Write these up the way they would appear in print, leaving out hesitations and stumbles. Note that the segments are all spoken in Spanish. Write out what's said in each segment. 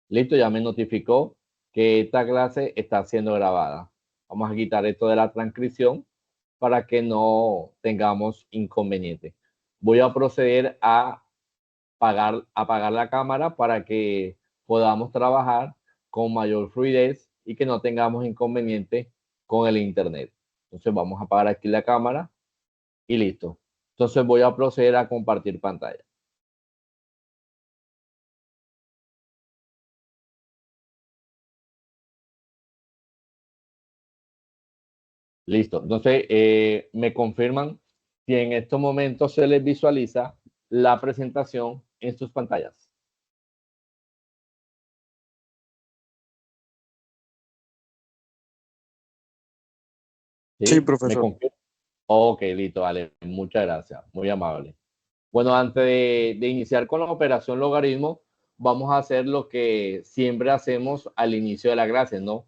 Listo, ya me notificó que esta clase está siendo grabada. Vamos a quitar esto de la transcripción para que no tengamos inconveniente. Voy a proceder a apagar la cámara para que podamos trabajar con mayor fluidez y que no tengamos inconveniente con el internet. Entonces vamos a apagar aquí la cámara y listo. Entonces voy a proceder a compartir pantalla. Listo. Entonces, me confirman si en estos momentos se les visualiza la presentación en sus pantallas. Sí, ¿Sí? ¿Me profesor. confirman? Ok, listo, vale. Muchas gracias. Muy amable. Bueno, antes de iniciar con la operación logaritmo, vamos a hacer lo que siempre hacemos al inicio de la clase, ¿no?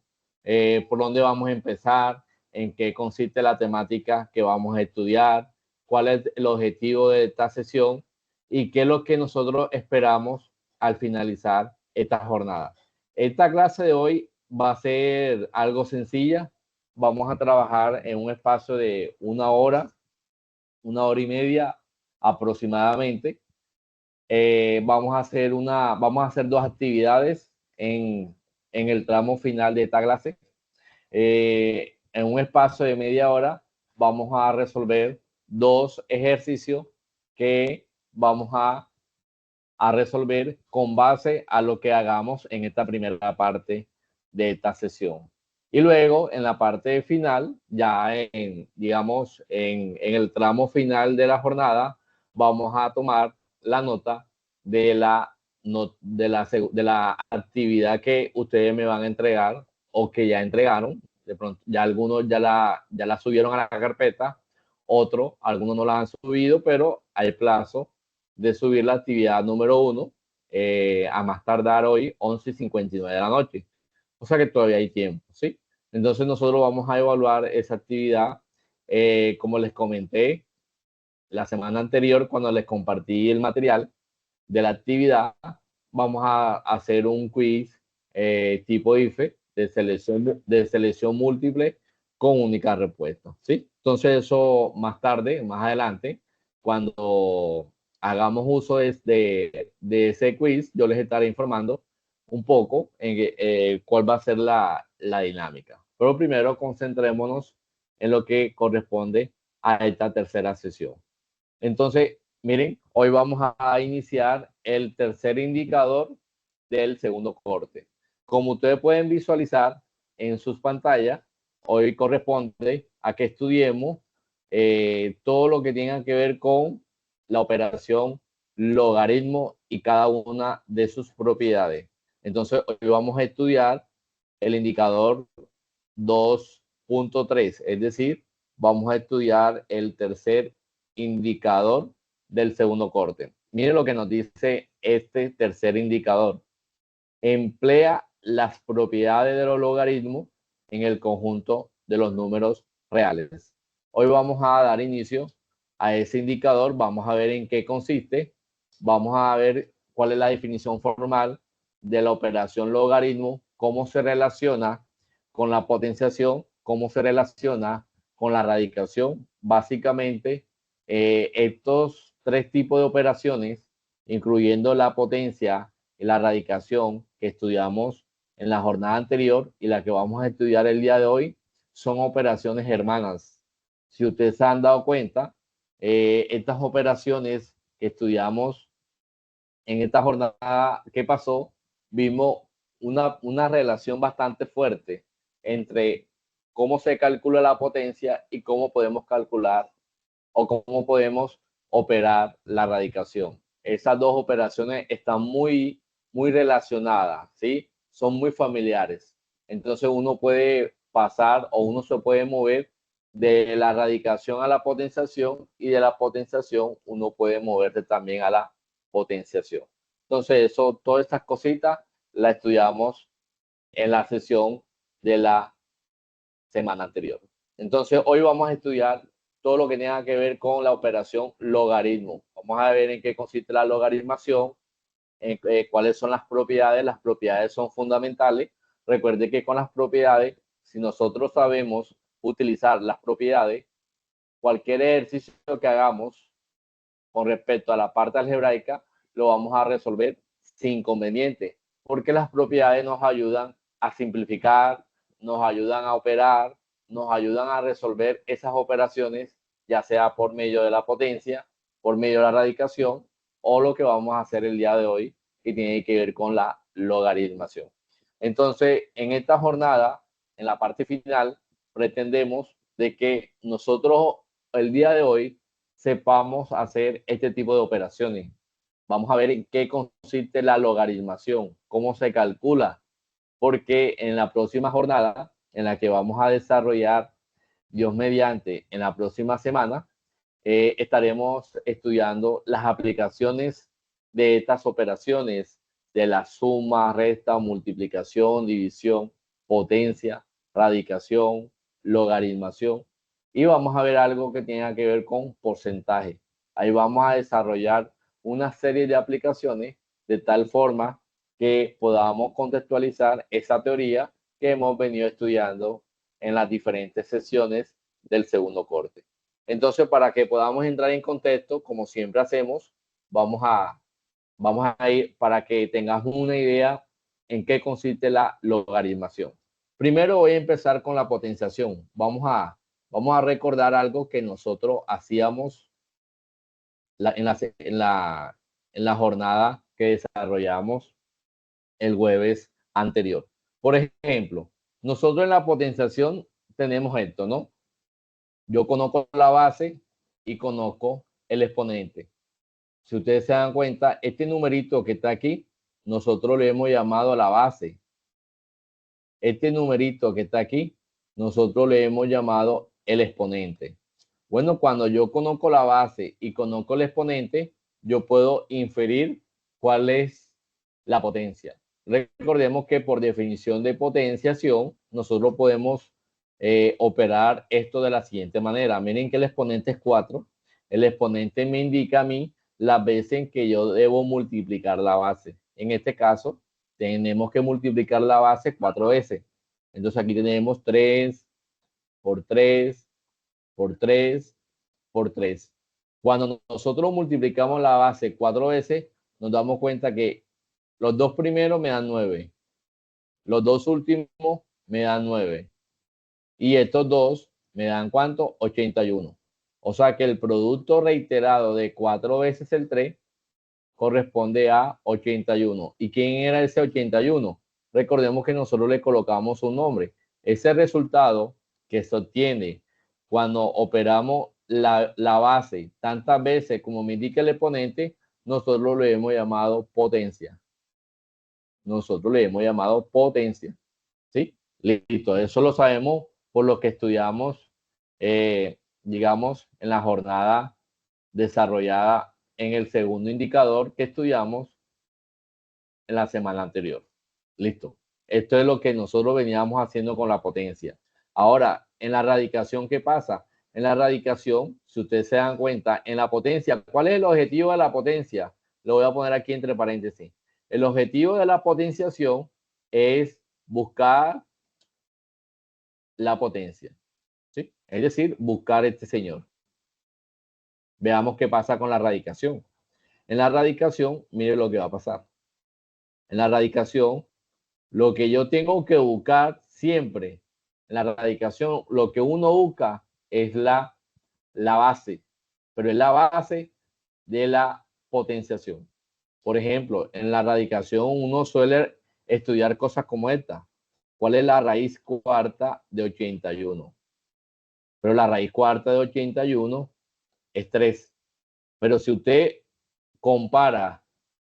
¿Por dónde vamos a empezar? ¿En qué consiste la temática que vamos a estudiar? ¿Cuál es el objetivo de esta sesión? ¿Y qué es lo que nosotros esperamos al finalizar esta jornada? Esta clase de hoy va a ser algo sencilla. Vamos a trabajar en un espacio de una hora y media aproximadamente. Vamos a hacer dos actividades en el tramo final de esta clase. En un espacio de media hora vamos a resolver dos ejercicios que vamos a resolver con base a lo que hagamos en esta primera parte de esta sesión. Y luego en la parte final, ya digamos, en el tramo final de la jornada, vamos a tomar la nota de de la actividad que ustedes me van a entregar o que ya entregaron. De pronto, ya algunos ya la subieron a la carpeta, otros, algunos no la han subido, pero hay plazo de subir la actividad número 1 a más tardar hoy 11:59 de la noche. O sea que todavía hay tiempo, ¿sí? Entonces nosotros vamos a evaluar esa actividad, como les comenté la semana anterior cuando les compartí el material de la actividad. Vamos a hacer un quiz tipo IFE de selección múltiple con única respuesta, ¿sí? Entonces eso más tarde, más adelante, cuando hagamos uso de ese quiz, yo les estaré informando un poco en cuál va a ser la dinámica. Pero primero concentrémonos en lo que corresponde a esta tercera sesión. Entonces, miren, hoy vamos a iniciar el tercer indicador del segundo corte. Como ustedes pueden visualizar en sus pantallas, hoy corresponde a que estudiemos todo lo que tenga que ver con la operación logaritmo y cada una de sus propiedades. Entonces, hoy vamos a estudiar el indicador 2.3, es decir, vamos a estudiar el tercer indicador del segundo corte. Mire lo que nos dice este tercer indicador. Emplea las propiedades de los logaritmos en el conjunto de los números reales. Hoy vamos a dar inicio a ese indicador, vamos a ver en qué consiste, vamos a ver cuál es la definición formal de la operación logaritmo, cómo se relaciona con la potenciación, cómo se relaciona con la radicación. Básicamente, estos tres tipos de operaciones, incluyendo la potencia y la radicación que estudiamos en la jornada anterior y la que vamos a estudiar el día de hoy, son operaciones hermanas. Si ustedes se han dado cuenta, estas operaciones que estudiamos en esta jornada que pasó, vimos una relación bastante fuerte entre cómo se calcula la potencia y cómo podemos calcular o cómo podemos operar la radicación. Esas dos operaciones están muy relacionadas, ¿sí? Son muy familiares. Entonces uno puede pasar o uno se puede mover de la radicación a la potenciación y de la potenciación uno puede moverse también a la potenciación. Entonces eso, todas estas cositas las estudiamos en la sesión de la semana anterior. Entonces hoy vamos a estudiar todo lo que tenga que ver con la operación logaritmo. vamos a ver en qué consiste la logaritmación, cuáles son las propiedades. Las propiedades son fundamentales. Recuerde que con las propiedades, si nosotros sabemos utilizar las propiedades, cualquier ejercicio que hagamos con respecto a la parte algebraica, lo vamos a resolver sin inconveniente, porque las propiedades nos ayudan a simplificar, nos ayudan a operar, nos ayudan a resolver esas operaciones, ya sea por medio de la potencia, por medio de la radicación, o lo que vamos a hacer el día de hoy, que tiene que ver con la logaritmación. Entonces, en esta jornada, en la parte final, pretendemos de que nosotros el día de hoy sepamos hacer este tipo de operaciones. Vamos a ver en qué consiste la logaritmación, cómo se calcula, porque en la próxima jornada, en la que vamos a desarrollar, Dios mediante, en la próxima semana, estaremos estudiando las aplicaciones de estas operaciones, de la suma, resta, multiplicación, división, potencia, radicación, logaritmación. Y vamos a ver algo que tenga que ver con porcentaje. Ahí vamos a desarrollar una serie de aplicaciones de tal forma que podamos contextualizar esa teoría que hemos venido estudiando en las diferentes sesiones del segundo corte. Entonces, para que podamos entrar en contexto, como siempre hacemos, vamos a ir para que tengas una idea en qué consiste la logaritmación. Primero voy a empezar con la potenciación. Vamos a recordar algo que nosotros hacíamos en la jornada que desarrollamos el jueves anterior. Por ejemplo, nosotros en la potenciación tenemos esto, ¿no? Yo conozco la base y conozco el exponente. Si ustedes se dan cuenta, este numerito que está aquí, nosotros le hemos llamado la base. Este numerito que está aquí, nosotros le hemos llamado el exponente. Bueno, cuando yo conozco la base y conozco el exponente, yo puedo inferir cuál es la potencia. Recordemos que por definición de potenciación, nosotros podemos operar esto de la siguiente manera. Miren que el exponente es 4. El exponente me indica a mí las veces en que yo debo multiplicar la base. En este caso, tenemos que multiplicar la base 4 veces. Entonces aquí tenemos 3 por 3 por 3 por 3. Cuando nosotros multiplicamos la base 4 veces, nos damos cuenta que los dos primeros me dan 9. Los dos últimos me dan 9. Y estos dos me dan ¿cuánto? 81. O sea que el producto reiterado de 4 veces el 3 corresponde a 81. ¿Y quién era ese 81? Recordemos que nosotros le colocamos un nombre. Ese resultado que se obtiene cuando operamos la base tantas veces como me indica el exponente, nosotros lo hemos llamado potencia. Nosotros le hemos llamado potencia. ¿Sí? Listo. Eso lo sabemos por lo que estudiamos, digamos, en la jornada desarrollada en el segundo indicador que estudiamos en la semana anterior. Listo. Esto es lo que nosotros veníamos haciendo con la potencia. Ahora, en la radicación, ¿qué pasa? En la radicación, si ustedes se dan cuenta, en la potencia, ¿cuál es el objetivo de la potencia? Lo voy a poner aquí entre paréntesis. El objetivo de la potenciación es buscar la potencia, ¿sí? Es decir, buscar este señor. Veamos qué pasa con la radicación. En la radicación, mire lo que va a pasar. En la radicación, lo que yo tengo que buscar siempre, en la radicación, lo que uno busca es la base, pero es la base de la potenciación. Por ejemplo, en la radicación uno suele estudiar cosas como esta. ¿Cuál es la raíz cuarta de 81? Pero la raíz cuarta de 81 es 3. Pero si usted compara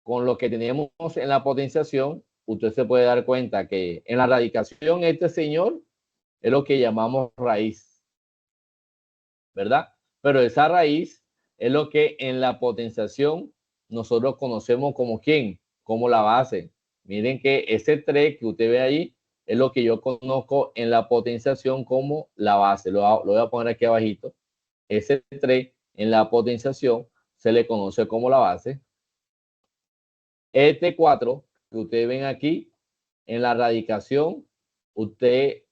con lo que tenemos en la potenciación, usted se puede dar cuenta que en la radicación este señor es lo que llamamos raíz, ¿verdad? Pero esa raíz es lo que en la potenciación nosotros conocemos como ¿quién? Como la base. Miren que ese 3 que usted ve ahí es lo que yo conozco en la potenciación como la base. Lo voy a poner aquí abajito. Ese 3 en la potenciación se le conoce como la base. Este 4 que ustedes ven aquí en la radicación, usted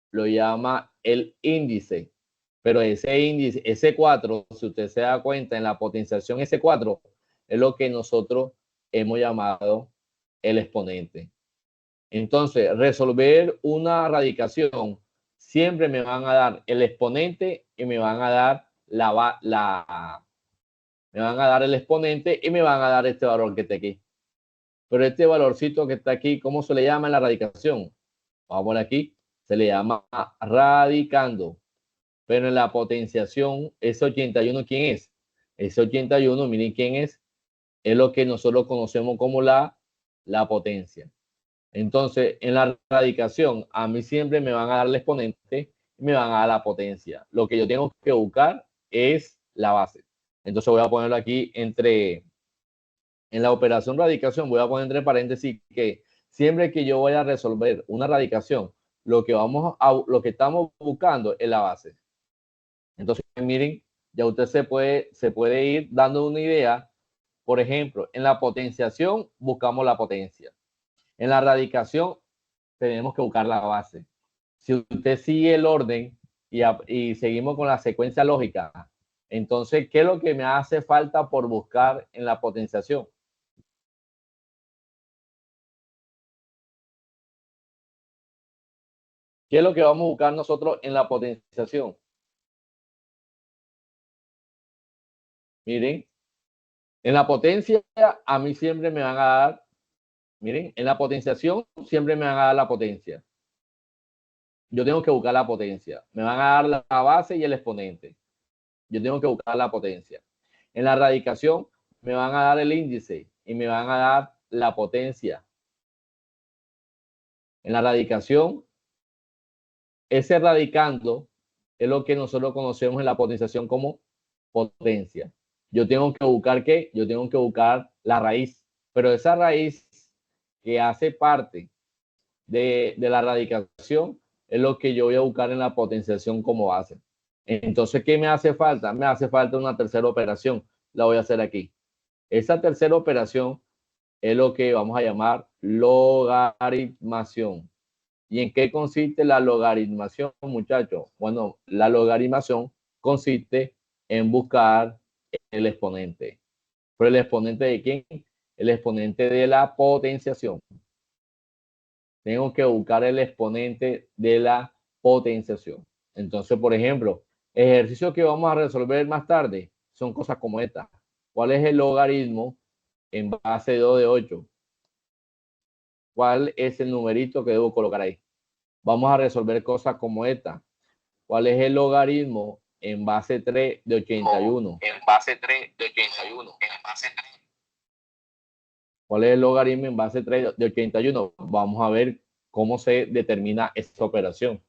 lo llama el índice. Pero ese índice, ese 4, si usted se da cuenta en la potenciación, ese 4 es lo que nosotros hemos llamado el exponente. Entonces, resolver una radicación, siempre me van a dar el exponente y me van a dar me van a dar el exponente y me van a dar este valor que está aquí. Pero este valorcito que está aquí, ¿cómo se le llama en la radicación? Vamos a poner aquí, se le llama radicando. Pero en la potenciación, ese 81, ¿quién es? Ese 81, miren quién es lo que nosotros conocemos como la potencia. Entonces, en la radicación, a mí siempre me van a dar el exponente y me van a dar la potencia. Lo que yo tengo que buscar es la base. Entonces voy a ponerlo aquí en la operación radicación, voy a poner entre paréntesis que siempre que yo voy a resolver una radicación, lo que estamos buscando es la base. Entonces, miren, ya usted se puede ir dando una idea. Por ejemplo, en la potenciación buscamos la potencia. En la radicación tenemos que buscar la base. Si usted sigue el orden y seguimos con la secuencia lógica, entonces, ¿qué es lo que me hace falta por buscar en la potenciación? ¿Qué es lo que vamos a buscar nosotros en la potenciación? Miren, en la potencia a mí siempre me van a dar, miren, en la potenciación siempre me van a dar la potencia. Yo tengo que buscar la potencia. Me van a dar la base y el exponente. Yo tengo que buscar la potencia. En la radicación me van a dar el índice y me van a dar la potencia. En la radicación, ese radicando es lo que nosotros conocemos en la potenciación como potencia. Yo tengo que buscar ¿qué? Yo tengo que buscar la raíz. Pero esa raíz que hace parte de la radicación es lo que yo voy a buscar en la potenciación como base. Entonces, ¿qué me hace falta? Me hace falta una tercera operación. La voy a hacer aquí. Esa tercera operación es lo que vamos a llamar logaritmación. ¿Y en qué consiste la logaritmación, muchachos? Bueno, la logaritmación consiste en buscar el exponente. ¿Pero el exponente de quién? El exponente de la potenciación. Tengo que buscar el exponente de la potenciación. Entonces, por ejemplo, ejercicios que vamos a resolver más tarde son cosas como esta. ¿Cuál es el logaritmo en base 2 de 8? ¿Cuál es el numerito que debo colocar ahí? Vamos a resolver cosas como esta. ¿Cuál es el logaritmo en base 3 de 81? En base 3 de 81. En base 3. ¿Cuál es el logaritmo en base 3 de 81? Vamos a ver cómo se determina esta operación.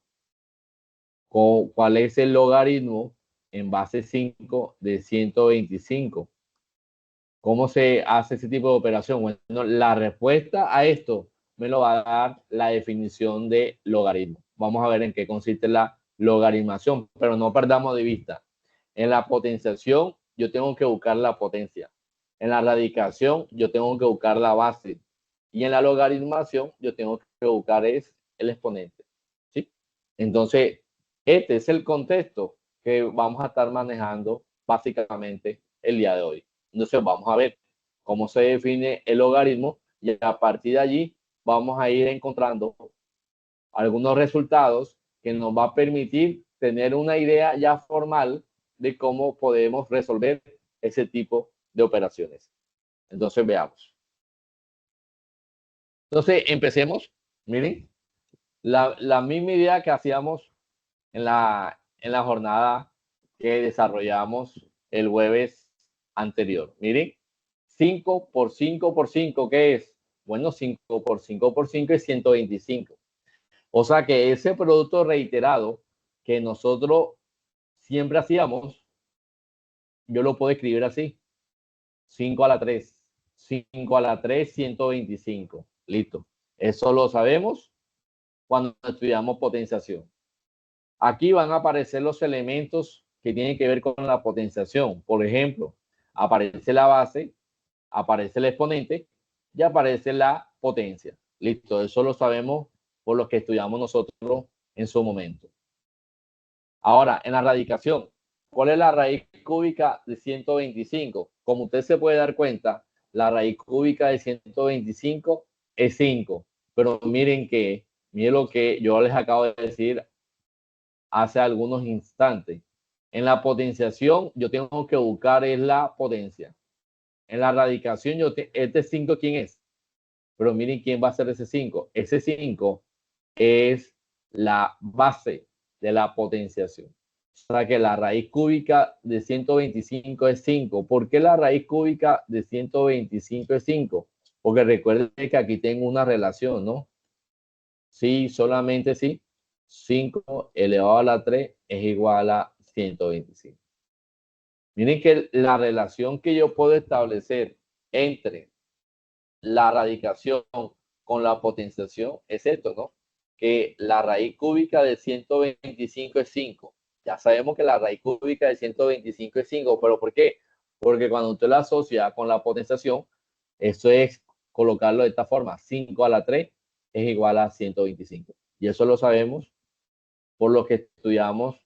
¿Cuál es el logaritmo en base 5 de 125? ¿Cómo se hace ese tipo de operación? Bueno, la respuesta a esto me lo va a dar la definición de logaritmo. Vamos a ver en qué consiste la logaritmación, pero no perdamos de vista. En la potenciación yo tengo que buscar la potencia. En la radicación yo tengo que buscar la base. Y en la logaritmación yo tengo que buscar es el exponente. ¿Sí? Entonces, este es el contexto que vamos a estar manejando básicamente el día de hoy. Entonces vamos a ver cómo se define el logaritmo y a partir de allí vamos a ir encontrando algunos resultados que nos va a permitir tener una idea ya formal de cómo podemos resolver ese tipo de operaciones. Entonces veamos. Entonces empecemos. Miren, la misma idea que hacíamos en la jornada que desarrollamos el jueves anterior. Miren, 5 por 5 por 5, ¿qué es? Bueno, 5 por 5 por 5 es 125. O sea que ese producto reiterado que nosotros siempre hacíamos, yo lo puedo escribir así. 5 a la 3. 5 a la 3, 125. Listo. Eso lo sabemos cuando estudiamos potenciación. Aquí van a aparecer los elementos que tienen que ver con la potenciación. Por ejemplo, Aparece la base, aparece el exponente y aparece la potencia. Listo, eso lo sabemos por lo que estudiamos nosotros en su momento. Ahora, en la radicación, ¿cuál es la raíz cúbica de 125? Como usted se puede dar cuenta, la raíz cúbica de 125 es 5. Pero miren lo que yo les acabo de decir hace algunos instantes. En la potenciación, yo tengo que buscar es la potencia. En la radicación, este 5, ¿quién es? Pero miren quién va a ser ese 5. Ese 5 es la base de la potenciación. O sea que la raíz cúbica de 125 es 5. ¿Por qué la raíz cúbica de 125 es 5? Porque recuerden que aquí tengo una relación, ¿no? Sí, solamente sí. 5 elevado a la 3 es igual a 125. Miren que la relación que yo puedo establecer entre la radicación con la potenciación es esto, ¿no? Que la raíz cúbica de 125 es 5. Ya sabemos que la raíz cúbica de 125 es 5, pero ¿por qué? Porque cuando usted la asocia con la potenciación, eso es colocarlo de esta forma, 5 a la 3 es igual a 125. Y eso lo sabemos por lo que estudiamos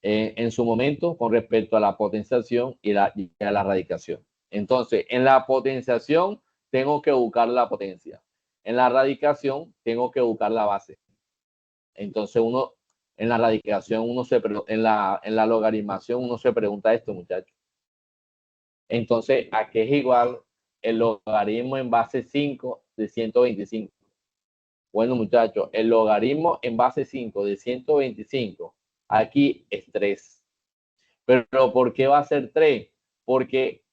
en su momento con respecto a la potenciación y a la radicación. Entonces, en la potenciación tengo que buscar la potencia. En la radicación tengo que buscar la base. Entonces, en la radicación, en la logaritmación, uno se pregunta esto, muchachos. Entonces, ¿a qué es igual el logaritmo en base 5 de 125? Bueno, muchachos, el logaritmo en base 5 de 125, aquí es 3. Pero ¿por qué va a ser 3? Porque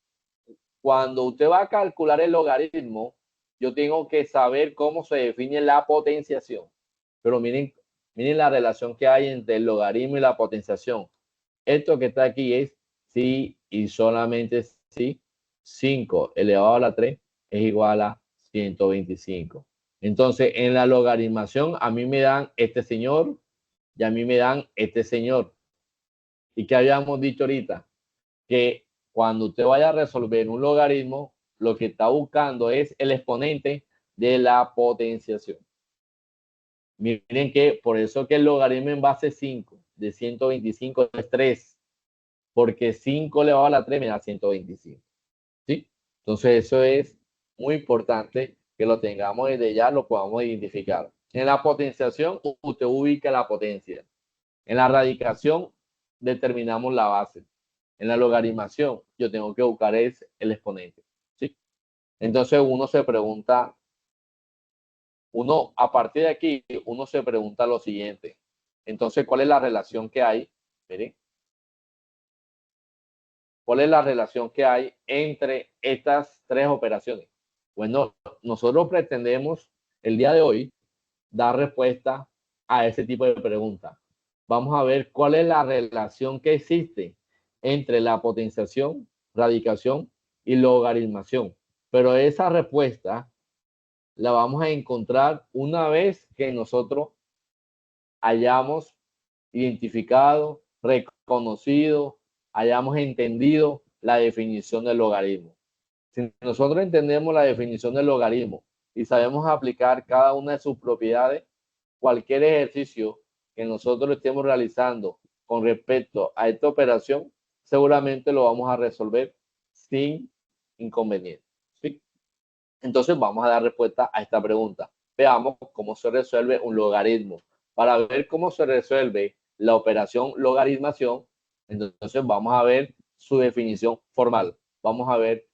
cuando usted va a calcular el logaritmo, yo tengo que saber cómo se define la potenciación. Pero miren la relación que hay entre el logaritmo y la potenciación. Esto que está aquí es sí y solamente sí. 5 elevado a la 3 es igual a 125. Entonces, en la logaritmación, a mí me dan este señor y a mí me dan este señor. ¿Y qué habíamos dicho ahorita? Que cuando usted vaya a resolver un logaritmo, lo que está buscando es el exponente de la potenciación. Miren que por eso que el logaritmo en base 5 de 125 es 3, porque 5 elevado a la 3 me da 125. ¿Sí? Entonces eso es muy importante que lo tengamos desde ya, lo podamos identificar. En la potenciación, usted ubica la potencia. En la radicación, determinamos la base. En la logaritmación, yo tengo que buscar el exponente. ¿Sí? Entonces uno se pregunta, a partir de aquí, uno se pregunta lo siguiente. Entonces, ¿cuál es la relación que hay? Miren. ¿Cuál es la relación que hay entre estas tres operaciones? Bueno, nosotros pretendemos el día de hoy dar respuesta a ese tipo de preguntas. Vamos a ver cuál es la relación que existe entre la potenciación, radicación y logaritmación. Pero esa respuesta la vamos a encontrar una vez que nosotros hayamos identificado, reconocido, hayamos entendido la definición del logaritmo. Si nosotros entendemos la definición del logaritmo y sabemos aplicar cada una de sus propiedades, cualquier ejercicio que nosotros estemos realizando con respecto a esta operación, seguramente lo vamos a resolver sin inconveniente. ¿Sí? Entonces vamos a dar respuesta a esta pregunta. Veamos cómo se resuelve un logaritmo. Para ver cómo se resuelve la operación logaritmación, entonces vamos a ver su definición formal. Vamos a ver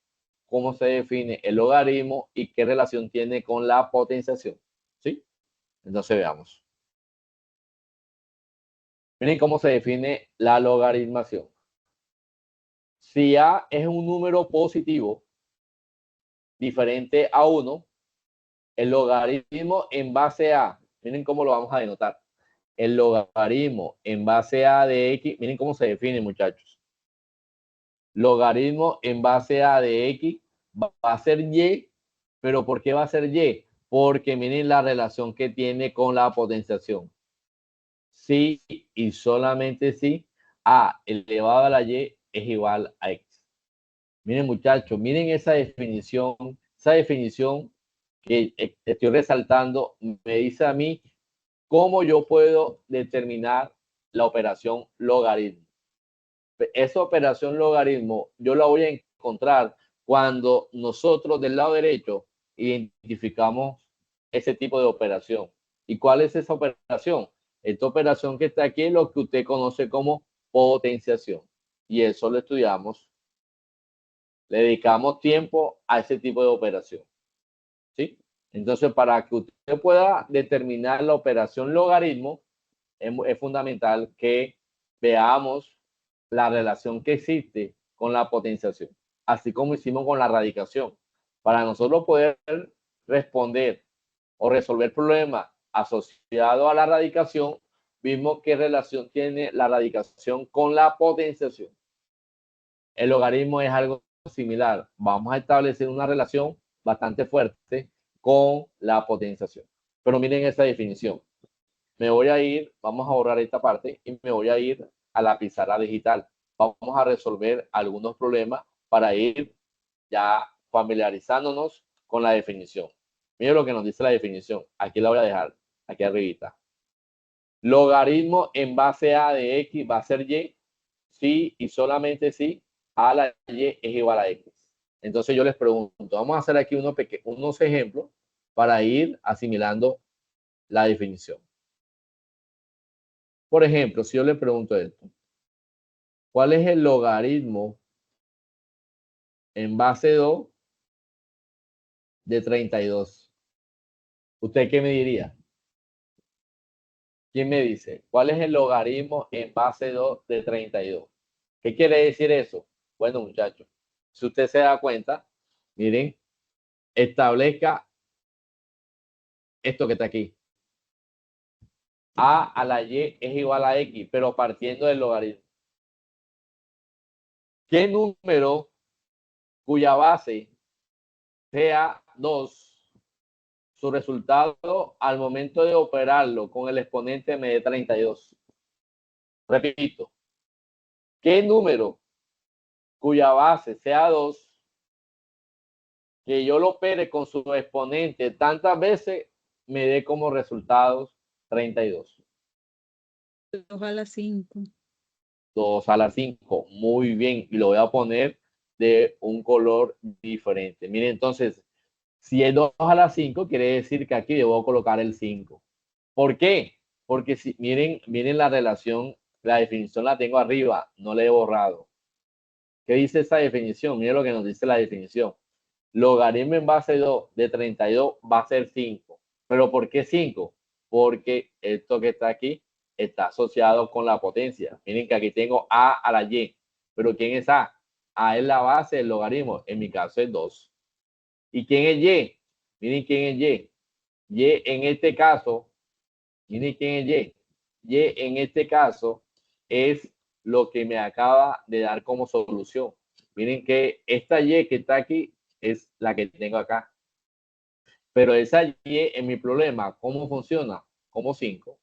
cómo se define el logaritmo y qué relación tiene con la potenciación. ¿Sí? Entonces veamos. Miren cómo se define la logaritmación. Si A es un número positivo diferente a 1, el logaritmo en base a, miren cómo lo vamos a denotar. El logaritmo en base a de x, miren cómo se define, muchachos. Logaritmo en base a de x va a ser y, pero ¿por qué va a ser y? Porque miren la relación que tiene con la potenciación. Si y solamente si a elevado a la y es igual a x. Miren, muchachos, miren esa definición que estoy resaltando, me dice a mí cómo yo puedo determinar la operación logaritmo. Esa operación logaritmo yo la voy a encontrar cuando nosotros del lado derecho identificamos ese tipo de operación. ¿Y cuál es esa operación? Esta operación que está aquí es lo que usted conoce como potenciación. Y eso lo estudiamos, le dedicamos tiempo a ese tipo de operación. ¿Sí? Entonces, para que usted pueda determinar la operación logaritmo, es fundamental que veamos la relación que existe con la potenciación, así como hicimos con la radicación. Para nosotros poder responder o resolver problemas asociados a la radicación, vimos qué relación tiene la radicación con la potenciación. El logaritmo es algo similar. Vamos a establecer una relación bastante fuerte con la potenciación. Pero miren esa definición. Me voy a ir, vamos a borrar esta parte y me voy a ir a la pizarra digital. Vamos a resolver algunos problemas para ir ya familiarizándonos con la definición. Miren lo que nos dice la definición. Aquí la voy a dejar, aquí arribita. Logaritmo en base a de x va a ser y, si y solamente si a la y es igual a x. Entonces yo les pregunto, vamos a hacer aquí unos ejemplos para ir asimilando la definición. Por ejemplo, si yo le pregunto esto, ¿cuál es el logaritmo en base 2 de 32? ¿Usted qué me diría? ¿Quién me dice? ¿Cuál es el logaritmo en base 2 de 32? ¿Qué quiere decir eso? Bueno, muchachos, si usted se da cuenta, miren, establezca esto que está aquí. A la y es igual a x, pero partiendo del logaritmo. ¿Qué número cuya base sea 2, su resultado al momento de operarlo con el exponente me dé 32? Repito, ¿qué número cuya base sea 2, que yo lo opere con su exponente tantas veces, me dé como resultados 32? 2 a la 5. 2 a la 5. Muy bien. Y lo voy a poner de un color diferente. Miren, entonces, si es 2 a la 5, quiere decir que aquí debo colocar el 5. ¿Por qué? Porque si miren la relación, la definición la tengo arriba, no la he borrado. ¿Qué dice esa definición? Miren lo que nos dice la definición. Logaritmo en base 2 de 32 va a ser 5. ¿Pero por qué 5? Porque esto que está aquí está asociado con la potencia. Miren que aquí tengo a la y. ¿Pero quién es a? A es la base del logaritmo. En mi caso es 2. ¿Y quién es y? Miren quién es y. Y en este caso, miren quién es y. Y en este caso es lo que me acaba de dar como solución. Miren que esta y que está aquí es la que tengo acá. Pero esa y en mi problema, ¿cómo funciona? Como 5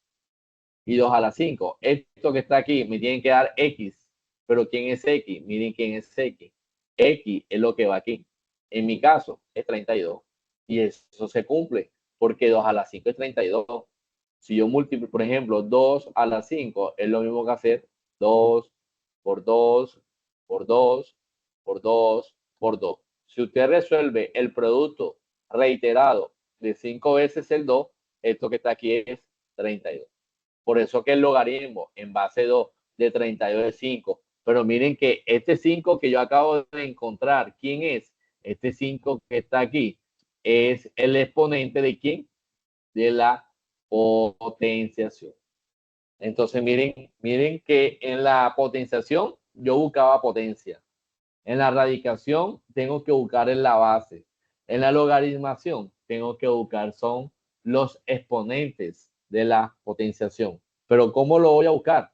y 2 a la 5. Esto que está aquí me tienen que dar x. Pero ¿quién es x? Miren quién es x. X es lo que va aquí. En mi caso es 32. Y eso se cumple porque 2 a la 5 es 32. Si yo multiplico, por ejemplo, 2 a la 5 es lo mismo que hacer 2 por 2 por 2 por 2 por 2. Si usted resuelve el producto reiterado de 5 veces el 2, esto que está aquí es 32. Por eso que el logaritmo en base 2 de 32 es 5. Pero miren que este 5 que yo acabo de encontrar, ¿quién es? Este 5 que está aquí es el exponente de ¿quién? De la potenciación. Entonces miren que en la potenciación yo buscaba potencia. En la radicación tengo que buscar en la base. En la logaritmación tengo que buscar son los exponentes de la potenciación. Pero ¿cómo lo voy a buscar?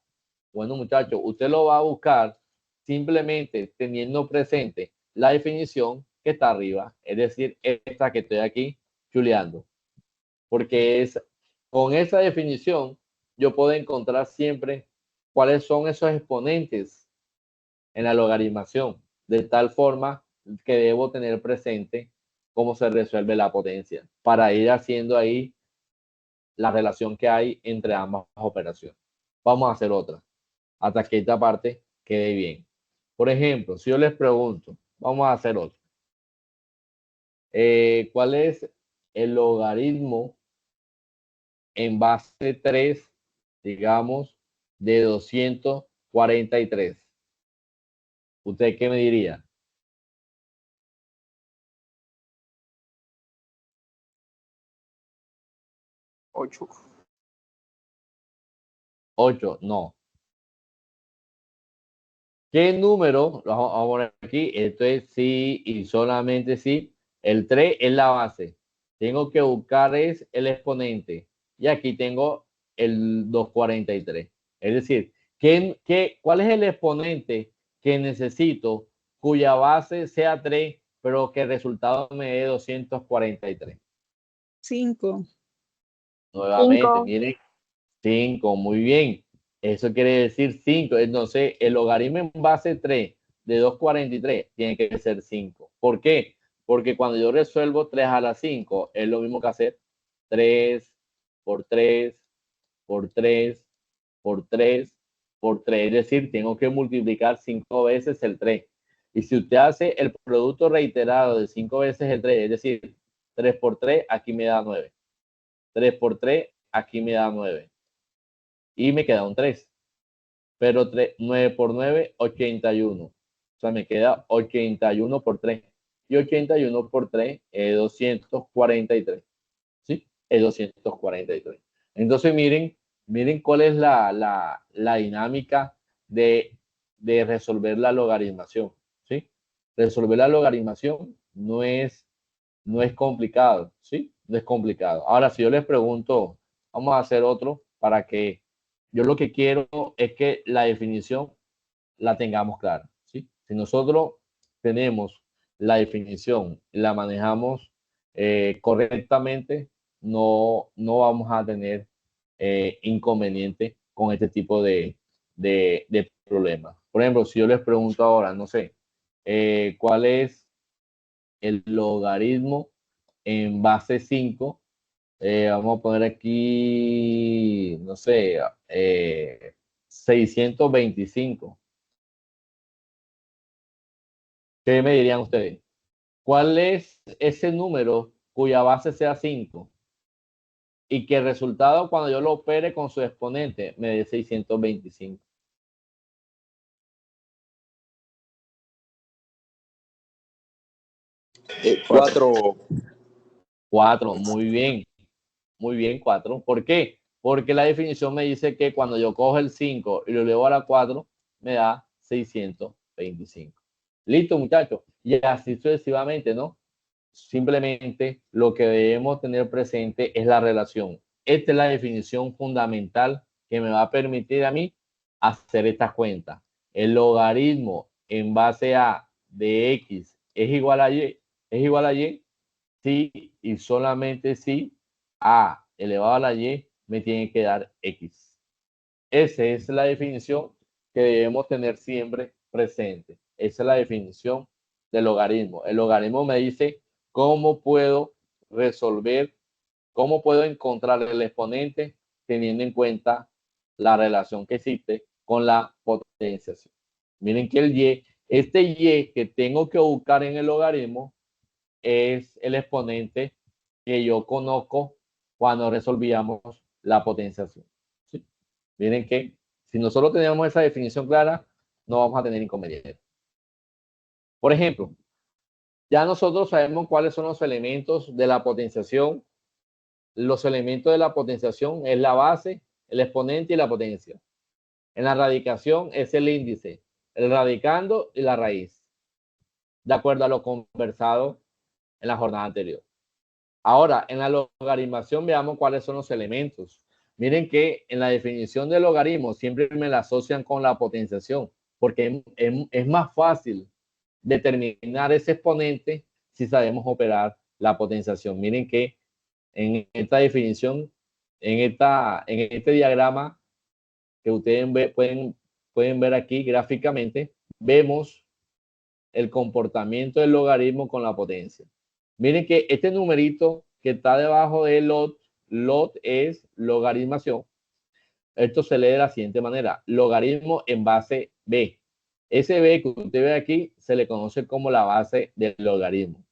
Bueno, muchachos, usted lo va a buscar simplemente teniendo presente la definición que está arriba, es decir, esta que estoy aquí chuleando. Porque es con esa definición yo puedo encontrar siempre cuáles son esos exponentes en la logaritmación. de tal forma que debo tener presente cómo se resuelve la potencia para ir haciendo ahí la relación que hay entre ambas operaciones. Vamos a hacer otra hasta que esta parte quede bien. Por ejemplo, si yo les pregunto, vamos a hacer otra. ¿Cuál es el logaritmo en base 3, digamos, de 243? ¿Usted qué me diría? 8. 8, no. ¿Qué número? Lo vamos a poner aquí. Esto es sí y solamente sí. El 3 es la base. Tengo que buscar es el exponente. Y aquí tengo el 243. Es decir, ¿cuál es el exponente que necesito cuya base sea 3, pero que el resultado me dé 243? 5. Nuevamente, 5. miren, 5, muy bien. Eso quiere decir 5. Entonces, el logaritmo en base 3 de 243 tiene que ser 5. ¿Por qué? Porque cuando yo resuelvo 3 a la 5, es lo mismo que hacer 3 por 3 por 3 por 3 por 3. Es decir, tengo que multiplicar 5 veces el 3. Y si usted hace el producto reiterado de 5 veces el 3, es decir, 3 por 3, aquí me da 9. 3 por 3, aquí me da 9. Y me queda un 3. Pero 9 por 9, 81. O sea, me queda 81 por 3. Y 81 por 3 es 243. ¿Sí? Es 243. Entonces, miren cuál es la dinámica de resolver la logaritmación. ¿Sí? Resolver la logaritmación no es complicado. ¿Sí? No es complicado. Ahora, si yo les pregunto, vamos a hacer otro para que yo lo que quiero es que la definición la tengamos clara. ¿Sí? Si nosotros tenemos la definición y la manejamos correctamente, no vamos a tener inconveniente con este tipo de problemas. Por ejemplo, si yo les pregunto ahora, no sé, ¿cuál es el logaritmo en base 5? Vamos a poner aquí, no sé, 625. ¿Qué me dirían ustedes? ¿Cuál es ese número cuya base sea 5 y que el resultado cuando yo lo opere con su exponente me dé 625? 4. 4, muy bien, 4. ¿Por qué? Porque la definición me dice que cuando yo cojo el 5 y lo elevo a la 4, me da 625. Listo, muchachos. Y así sucesivamente, ¿no? Simplemente lo que debemos tener presente es la relación. Esta es la definición fundamental que me va a permitir a mí hacer estas cuentas. El logaritmo en base a de x es igual a y, si y solamente si a elevado a la y me tiene que dar x. Esa es la definición que debemos tener siempre presente. Esa es la definición del logaritmo. El logaritmo me dice cómo puedo resolver, cómo puedo encontrar el exponente teniendo en cuenta la relación que existe con la potenciación. Miren que el y, este y que tengo que buscar en el logaritmo es el exponente que yo conozco cuando resolvíamos la potenciación. ¿Sí? Miren que si nosotros tenemos esa definición clara, no vamos a tener inconvenientes. Por ejemplo, ya nosotros sabemos cuáles son los elementos de la potenciación. Los elementos de la potenciación es la base, el exponente y la potencia. En la radicación es el índice, el radicando y la raíz, de acuerdo a lo conversado en la jornada anterior. Ahora, en la logaritmación veamos cuáles son los elementos. Miren que en la definición de logaritmo siempre me la asocian con la potenciación, porque es más fácil determinar ese exponente si sabemos operar la potenciación. Miren que en esta definición, en este diagrama que ustedes pueden ver aquí gráficamente, vemos el comportamiento del logaritmo con la potencia. Miren que este numerito que está debajo de lot es logaritmación. Esto se lee de la siguiente manera: logaritmo en base b. Ese b que usted ve aquí se le conoce como la base del logaritmo.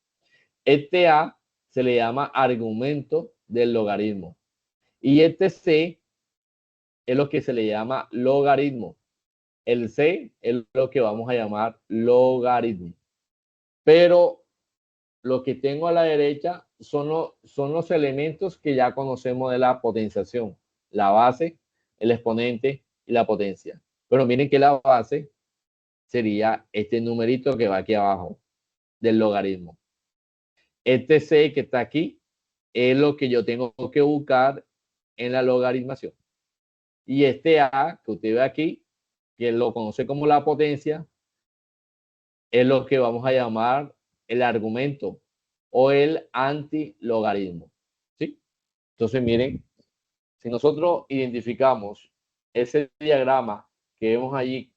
Este a se le llama argumento del logaritmo. Y este c es lo que se le llama logaritmo. El c es lo que vamos a llamar logaritmo. Pero lo que tengo a la derecha son los elementos que ya conocemos de la potenciación: la base, el exponente y la potencia. Pero miren que la base sería este numerito que va aquí abajo del logaritmo. Este c que está aquí es lo que yo tengo que buscar en la logaritmación. Y este a que usted ve aquí, que lo conoce como la potencia, es lo que vamos a llamar el argumento o el antilogaritmo. ¿Sí? Entonces, miren, si nosotros identificamos ese diagrama que vemos allí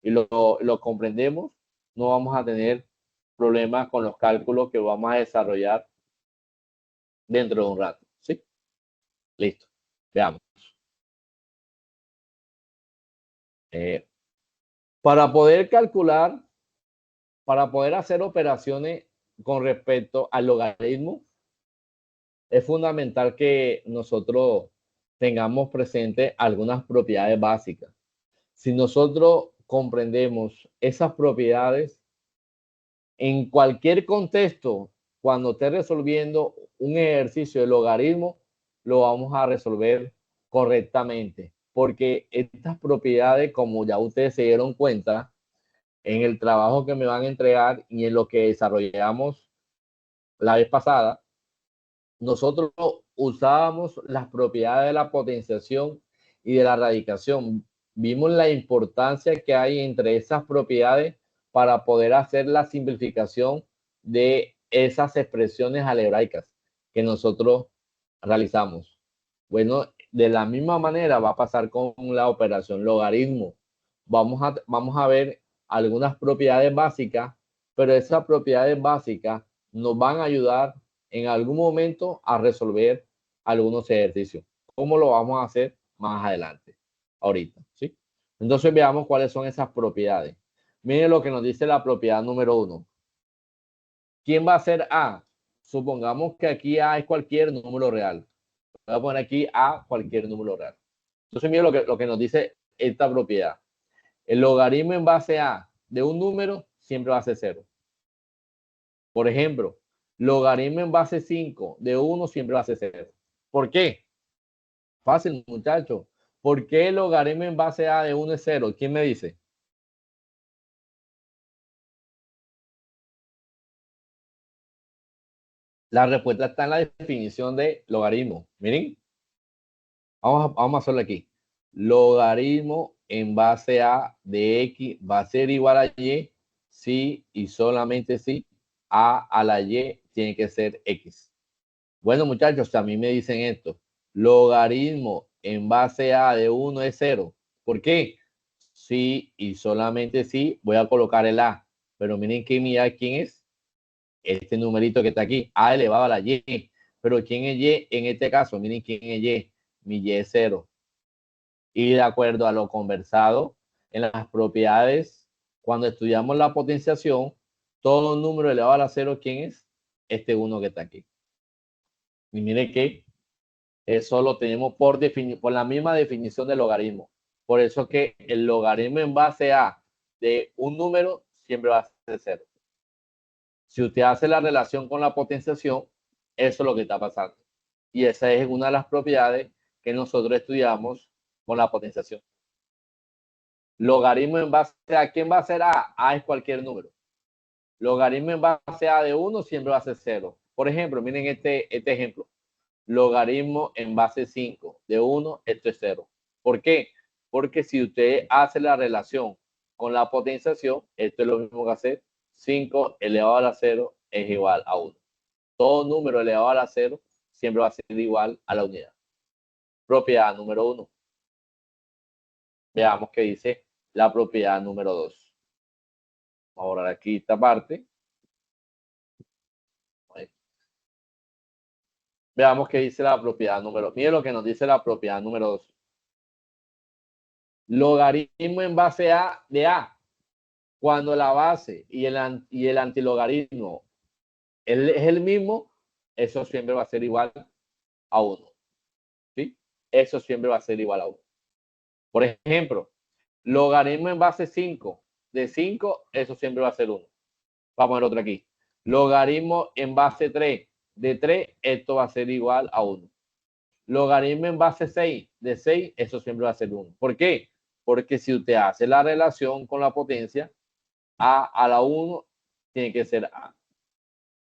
y lo comprendemos, no vamos a tener problemas con los cálculos que vamos a desarrollar dentro de un rato. ¿Sí? Listo. Veamos. Para poder calcular, para poder hacer operaciones con respecto al logaritmo, es fundamental que nosotros tengamos presente algunas propiedades básicas. Si nosotros comprendemos esas propiedades, en cualquier contexto, cuando esté resolviendo un ejercicio de logaritmo, lo vamos a resolver correctamente, porque estas propiedades, como ya ustedes se dieron cuenta en el trabajo que me van a entregar y en lo que desarrollamos la vez pasada, nosotros usábamos las propiedades de la potenciación y de la radicación. Vimos la importancia que hay entre esas propiedades para poder hacer la simplificación de esas expresiones algebraicas que nosotros realizamos. Bueno, de la misma manera va a pasar con la operación logaritmo. Vamos a ver algunas propiedades básicas, pero esas propiedades básicas nos van a ayudar en algún momento a resolver algunos ejercicios. ¿Cómo lo vamos a hacer más adelante? Ahorita, ¿sí? Entonces veamos cuáles son esas propiedades. Miren lo que nos dice la propiedad número 1. ¿Quién va a ser A? Supongamos que aquí A es cualquier número real. Voy a poner aquí A cualquier número real. Entonces miren lo que nos dice esta propiedad. El logaritmo en base A de un número siempre va a ser 0. Por ejemplo, logaritmo en base 5 de 1 siempre va a ser 0. ¿Por qué? Fácil, muchachos. ¿Por qué el logaritmo en base A de 1 es 0? ¿Quién me dice? La respuesta está en la definición de logaritmo. Miren, vamos a hacerlo aquí. Logaritmo en base A de X va a ser igual a Y si y solamente si A a la Y tiene que ser X. Bueno, muchachos, a mí me dicen esto. Logaritmo en base A de 1 es 0. ¿Por qué? Sí y solamente sí voy a colocar el A. Pero miren que mi A, ¿quién es? Este numerito que está aquí, A elevado a la Y. Pero ¿quién es Y en este caso? Miren quién es Y. Mi Y es 0. Y de acuerdo a lo conversado en las propiedades, cuando estudiamos la potenciación, todo número elevado a la 0, ¿quién es? Este 1 que está aquí. Y miren que eso lo tenemos por la misma definición de logaritmo. Por eso que el logaritmo en base a de un número siempre va a ser 0. Si usted hace la relación con la potenciación, eso es lo que está pasando. Y esa es una de las propiedades que nosotros estudiamos con la potenciación. Logaritmo en base a, ¿quién va a ser A? A es cualquier número. Logaritmo en base a de 1 siempre va a ser 0. Por ejemplo, miren este ejemplo. Logaritmo en base 5 de 1, esto es 0. ¿Por qué? Porque si usted hace la relación con la potenciación, esto es lo mismo que hacer 5 elevado a la 0 es igual a 1. Todo número elevado a la 0 siempre va a ser igual a la unidad. Propiedad número 1. Veamos qué dice la propiedad número 2. Ahora aquí esta parte. Veamos qué dice la propiedad número. Mire lo que nos dice la propiedad número 2. Logaritmo en base A de A. Cuando la base y el antilogaritmo es el mismo, eso siempre va a ser igual a 1. ¿Sí? Eso siempre va a ser igual a 1. Por ejemplo, logaritmo en base 5 de 5, eso siempre va a ser 1. Vamos a poner otro aquí. Logaritmo en base 3 de 3, esto va a ser igual a 1. Logaritmo en base 6 de 6, eso siempre va a ser 1. ¿Por qué? Porque si usted hace la relación con la potencia, A a la 1 tiene que ser A.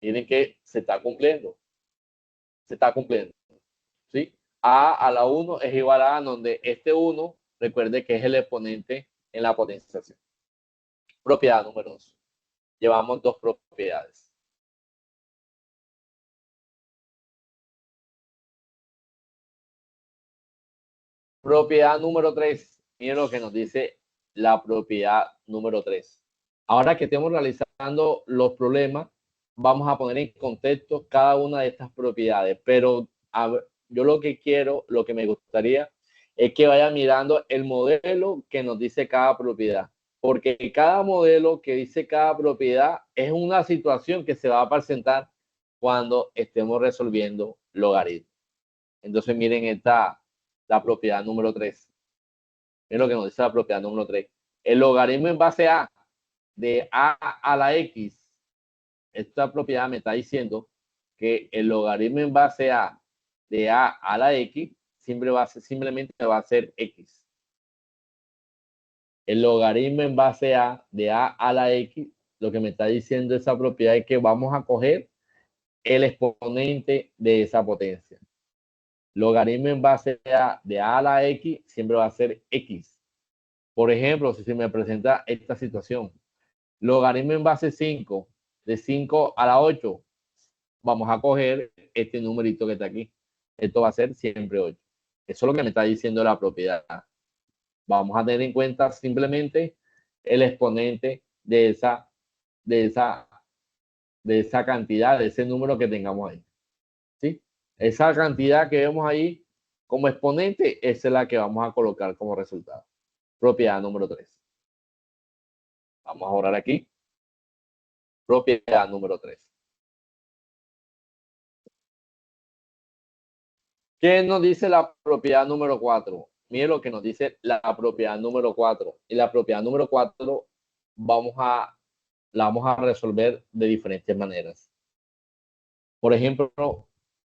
Miren que se está cumpliendo. Se está cumpliendo. ¿Sí? A a la 1 es igual a donde este 1, recuerde que es el exponente en la potenciación. Propiedad número 2. Llevamos dos propiedades. Propiedad número 3. Miren lo que nos dice la propiedad número 3. Ahora que estemos realizando los problemas, vamos a poner en contexto cada una de estas propiedades. Pero yo lo que quiero, lo que me gustaría, es que vaya mirando el modelo que nos dice cada propiedad. Porque cada modelo que dice cada propiedad es una situación que se va a presentar cuando estemos resolviendo logaritmos. Entonces, miren la propiedad número 3. Miren lo que nos dice la propiedad número 3. El logaritmo en base A de A a la X. Esta propiedad me está diciendo que el logaritmo en base A de A a la X simplemente va a ser X. El logaritmo en base A de A a la X, lo que me está diciendo esa propiedad es que vamos a coger el exponente de esa potencia. Logaritmo en base A de A a la X siempre va a ser X. Por ejemplo, si se me presenta esta situación, logaritmo en base 5 de 5 a la 8, vamos a coger este numerito que está aquí. Esto va a ser siempre 8. Eso es lo que me está diciendo la propiedad. Vamos a tener en cuenta simplemente el exponente de esa cantidad, de ese número que tengamos ahí. ¿Sí? Esa cantidad que vemos ahí como exponente, esa es la que vamos a colocar como resultado. Propiedad número 3. Vamos a borrar aquí. Propiedad número 3. ¿Qué nos dice la propiedad número 4? Mire lo que nos dice la propiedad número 4. Y la propiedad número 4 la vamos a resolver de diferentes maneras. Por ejemplo,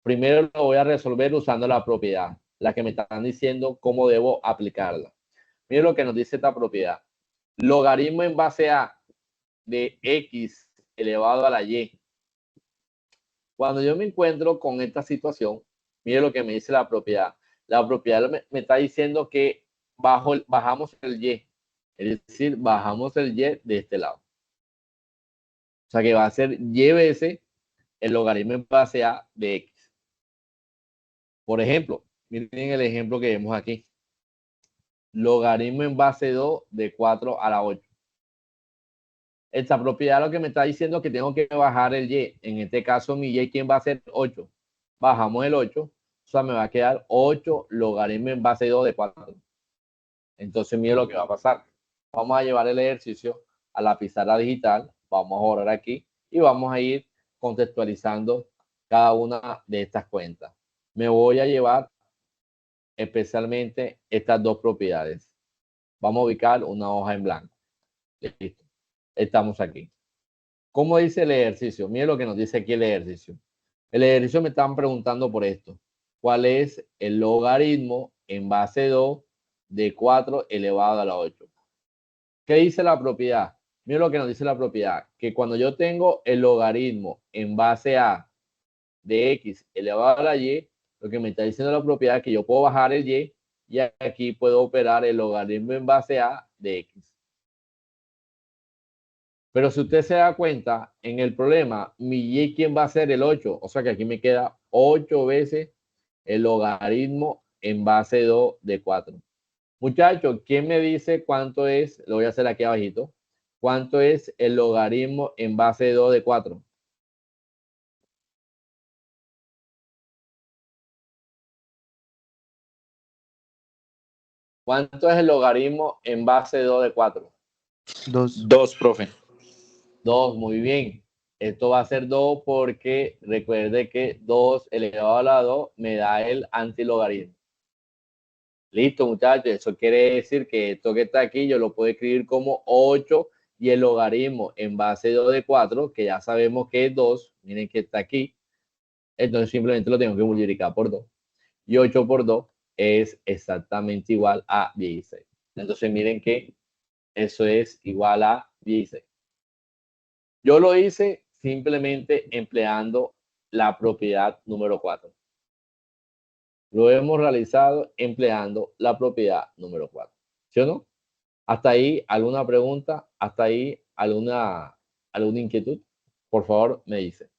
primero lo voy a resolver usando la propiedad, la que me están diciendo cómo debo aplicarla. Mire lo que nos dice esta propiedad. Logaritmo en base A de X elevado a la Y. Cuando yo me encuentro con esta situación, mire lo que me dice la propiedad. La propiedad me está diciendo que bajamos el Y. Es decir, bajamos el Y de este lado. O sea que va a ser Y veces el logaritmo en base A de X. Por ejemplo, miren el ejemplo que vemos aquí. Logaritmo en base 2 de 4 a la 8. Esta propiedad lo que me está diciendo es que tengo que bajar el Y. En este caso, mi Y, ¿quién va a ser? 8. Bajamos el 8. O sea, me va a quedar 8 logaritmo en base 2 de 4. Entonces, mire lo que va a pasar. Vamos a llevar el ejercicio a la pizarra digital. Vamos a borrar aquí y vamos a ir contextualizando cada una de estas cuentas. Me voy a llevar especialmente estas dos propiedades. Vamos a ubicar una hoja en blanco. Listo. Estamos aquí. ¿Cómo dice el ejercicio? Mire lo que nos dice aquí el ejercicio. El ejercicio me están preguntando por esto. ¿Cuál es el logaritmo en base 2 de 4 elevado a la 8? ¿Qué dice la propiedad? Mire lo que nos dice la propiedad. Que cuando yo tengo el logaritmo en base a de X elevado a la Y, lo que me está diciendo la propiedad es que yo puedo bajar el Y y aquí puedo operar el logaritmo en base a de X. Pero si usted se da cuenta, en el problema, mi Y, ¿quién va a ser el 8? O sea que aquí me queda 8 veces el logaritmo en base 2 de 4. Muchachos, ¿quién me dice cuánto es? Lo voy a hacer aquí abajito. ¿cuánto es el logaritmo en base de 2 de 4? ¿Cuánto es el logaritmo en base de 2 de 4? 2. 2, profe. 2, muy bien. Esto va a ser 2 porque recuerde que 2 elevado a la 2 me da el antilogaritmo. Listo, muchachos. Eso quiere decir que esto que está aquí yo lo puedo escribir como 8 y el logaritmo en base de 2 de 4, que ya sabemos que es 2. Miren que está aquí. Entonces simplemente lo tengo que multiplicar por 2. Y 8 por 2 es exactamente igual a 16. Entonces miren que eso es igual a 16. Yo lo hice simplemente empleando la propiedad número 4. Lo hemos realizado empleando la propiedad número 4. ¿Sí o no? ¿Hasta ahí alguna pregunta? ¿Hasta ahí alguna inquietud? Por favor, me dice.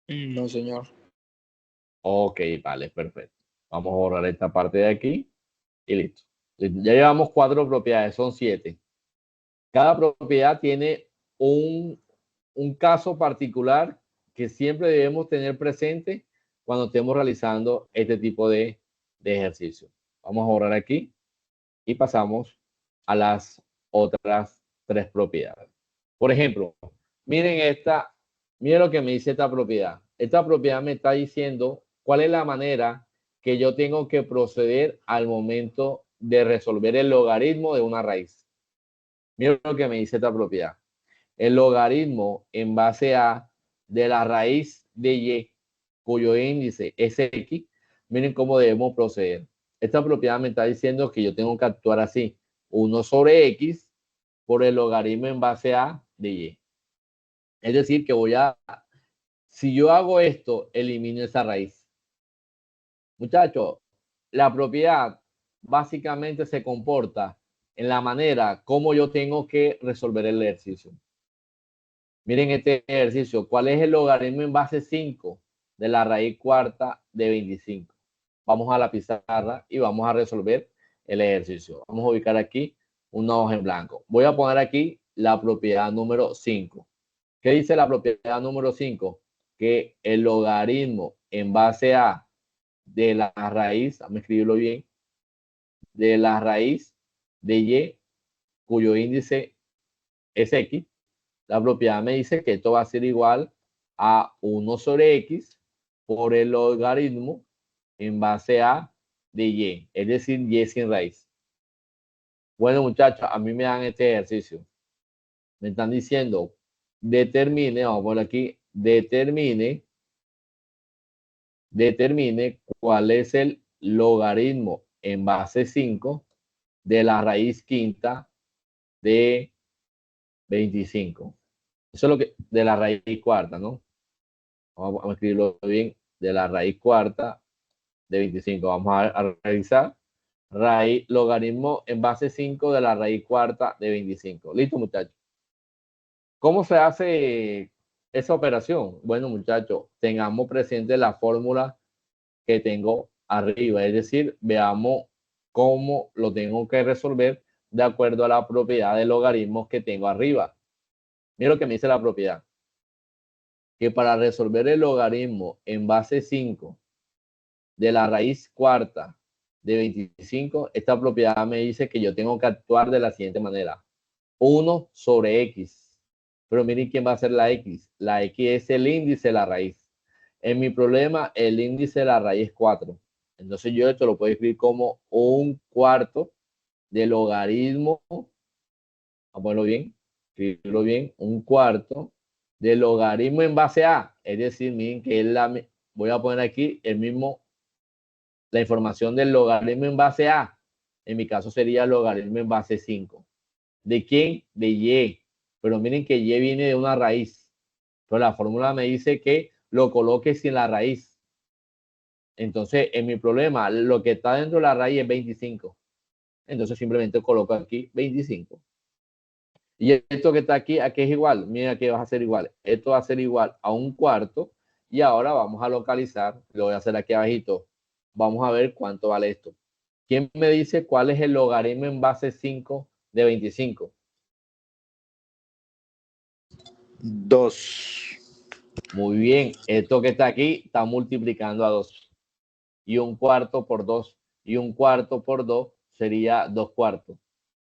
No, señor. Ok, vale, perfecto. Vamos a borrar esta parte de aquí y listo. Ya llevamos 4 propiedades, son 7. Cada propiedad tiene un caso particular que siempre debemos tener presente cuando estemos realizando este tipo de ejercicio. Vamos a borrar aquí y pasamos a las otras 3 propiedades. Por ejemplo, miren miren lo que me dice esta propiedad. Esta propiedad me está diciendo cuál es la manera que yo tengo que proceder al momento de resolver el logaritmo de una raíz. Miren lo que me dice esta propiedad. El logaritmo en base a de la raíz de y, cuyo índice es x, miren cómo debemos proceder. Esta propiedad me está diciendo que yo tengo que actuar así. 1 sobre x por el logaritmo en base a de y. Es decir, que si yo hago esto, elimino esa raíz. Muchachos, la propiedad básicamente se comporta en la manera como yo tengo que resolver el ejercicio. Miren este ejercicio. ¿Cuál es el logaritmo en base 5 de la raíz cuarta de 25? Vamos a la pizarra y vamos a resolver el ejercicio. Vamos a ubicar aquí una hoja en blanco. Voy a poner aquí la propiedad número 5. ¿Qué dice la propiedad número 5? Que el logaritmo en base a de la raíz, vamos a escribirlo bien, de la raíz de y, cuyo índice es x, la propiedad me dice que esto va a ser igual a 1 sobre x por el logaritmo en base a de y, es decir, y sin raíz. Bueno, muchachos, a mí me dan este ejercicio. Me están diciendo, determine, vamos a poner aquí, determine cuál es el logaritmo en base 5 de la raíz quinta de 25. Eso es lo que, de la raíz cuarta, ¿no? Vamos a escribirlo bien, de la raíz cuarta de 25. Vamos a revisar. Raíz, logaritmo en base 5 de la raíz cuarta de 25. Listo, muchachos. ¿Cómo se hace esa operación? Bueno, muchachos, tengamos presente la fórmula que tengo arriba. Es decir, veamos cómo lo tengo que resolver de acuerdo a la propiedad de logaritmos que tengo arriba. Mira lo que me dice la propiedad. Que para resolver el logaritmo en base 5 de la raíz cuarta de 25, esta propiedad me dice que yo tengo que actuar de la siguiente manera. 1 sobre x. Pero miren quién va a ser la x. La x es el índice de la raíz. En mi problema, el índice de la raíz es 4. Entonces yo esto lo puedo escribir como un cuarto de logaritmo. Vamos a ponerlo bien. Escribirlo bien. Un cuarto de logaritmo en base a. Es decir, miren que es voy a poner aquí el mismo, la información del logaritmo en base a. En mi caso sería logaritmo en base 5. ¿De quién? De y. Pero miren que y viene de una raíz. Pero la fórmula me dice que lo coloque sin la raíz. Entonces, en mi problema, lo que está dentro de la raíz es 25. Entonces, simplemente coloco aquí 25. Y esto que está aquí, ¿a qué es igual? Mira que va a ser igual. Esto va a ser igual a un cuarto Y ahora vamos a localizar, lo voy a hacer aquí abajito. Vamos a ver cuánto vale esto. ¿Quién me dice cuál es el logaritmo en base 5 de 25? 2. Muy bien, esto que está aquí está multiplicando a 2. Y un cuarto por 2. Y un cuarto por 2 sería 2 cuartos.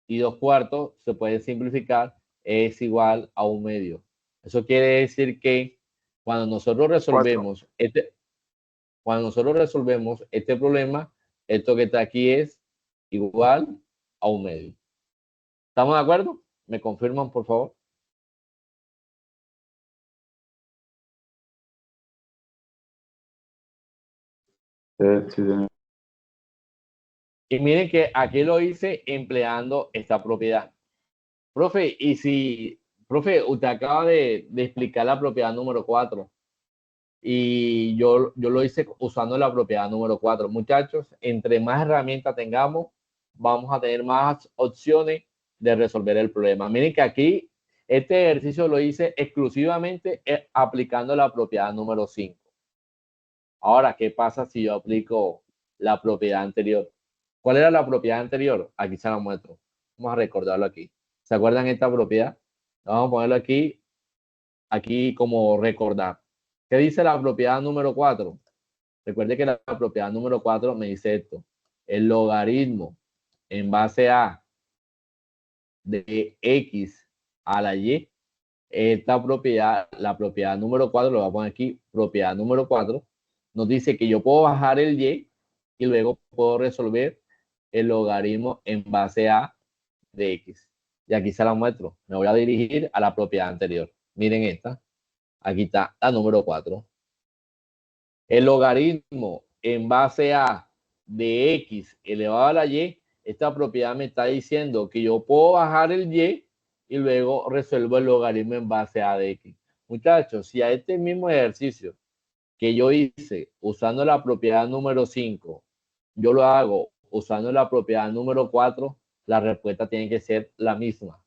Y 2 cuartos se puede simplificar, es igual a 1/2. Eso quiere decir que cuando nosotros resolvemos este problema, esto que está aquí es igual a 1/2. ¿Estamos de acuerdo? ¿Me confirman, por favor? Sí, señor. Y miren que aquí lo hice empleando esta propiedad. Profe, profe, usted acaba de explicar la propiedad número 4 y yo lo hice usando la propiedad número 4. Muchachos, entre más herramientas tengamos, vamos a tener más opciones de resolver el problema. Miren que aquí este ejercicio lo hice exclusivamente aplicando la propiedad número 5. Ahora, ¿qué pasa si yo aplico la propiedad anterior? ¿Cuál era la propiedad anterior? Aquí se la muestro. Vamos a recordarlo aquí. ¿Se acuerdan esta propiedad? Vamos a ponerlo aquí como recordar. ¿Qué dice la propiedad número 4? Recuerde que la propiedad número 4 me dice esto. El logaritmo en base a de x a la y. Esta propiedad, la propiedad número 4, lo voy a poner aquí, propiedad número 4, nos dice que yo puedo bajar el y y luego puedo resolver el logaritmo en base a de x. Y aquí se la muestro. Me voy a dirigir a la propiedad anterior. Miren esta. Aquí está la número 4. El logaritmo en base a de x elevado a la y, esta propiedad me está diciendo que yo puedo bajar el y y luego resuelvo el logaritmo en base a de x. Muchachos, si a este mismo ejercicio que yo hice usando la propiedad número 5, yo lo hago usando la propiedad número 4, la respuesta tiene que ser la misma.